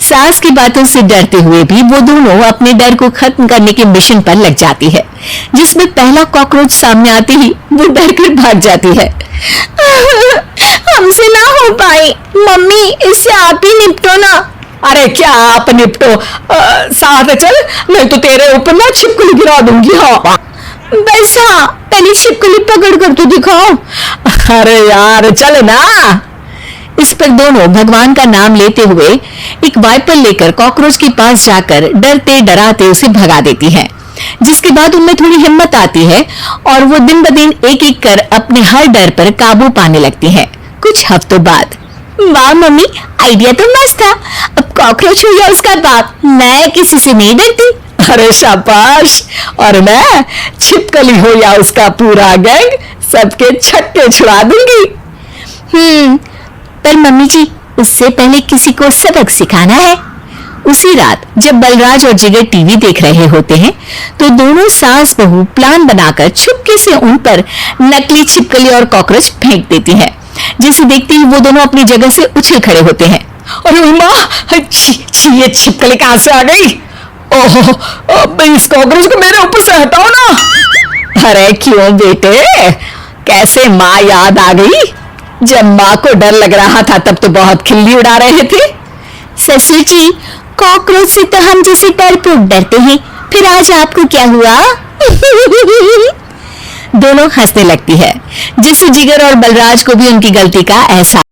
सास की बातों से डरते हुए भी वो दोनों अपने डर को खत्म करने के मिशन पर लग जाती है, जिसमें पहला कॉकरोच सामने आते ही वो डर कर भाग जाती है। हमसे ना हो पाए, मम्मी इससे आप ही निपटो ना। अरे क्या आप निपटो, साथ चल, नहीं तो तेरे ऊपर ना छिपकली गिरा दूंगी। हाँ बस, हाँ, पहले छिपकली पकड़ कर तो दिखाओ। अरे यार चल ना। इस पर दोनों भगवान का नाम लेते हुए एक वाइपर लेकर कॉकरोच के पास जाकर डरते डराते उसे भगा देती हैं, जिसके बाद उनमें थोड़ी हिम्मत आती है और वो दिन ब दिन एक एक कर अपने हर डर पर काबू पाने लगती हैं। कुछ हफ्तों बाद, वाह मम्मी, आइडिया तो मस्त था, अब कॉकरोच हो या उसका बाप, मैं किसी से नहीं डरती। अरे शाबाश। और मैं छिपकली हो या उसका पूरा गैंग, सबके छक्के छुड़ा दूंगी। पर मम्मी जी, उससे पहले किसी को सबक सिखाना है। उसी रात जब बलराज और जिगर टीवी देख रहे होते हैं तो दोनों सास बहू प्लान बनाकर छुपके से उन पर नकली छिपकली और कॉकरोच फेंक देती हैं, जिसे देखते ही वो दोनों अपनी जगह से उछल खड़े होते हैं। अरे माँ, ये छिपकली कहाँ से आ गई? ओहो, अब इस कॉकरोच को मेरे ऊपर से हटाओ ना। अरे क्यों बेटे, कैसे माँ याद आ गई? जब माँ को डर लग रहा था तब तो बहुत खिल्ली उड़ा रहे थे। ससुर जी, कॉकरोच से तो हम जैसे डरपोक डरते हैं, फिर आज आपको क्या हुआ? दोनों हंसने लगती है, जिससे जिगर और बलराज को भी उनकी गलती का एहसास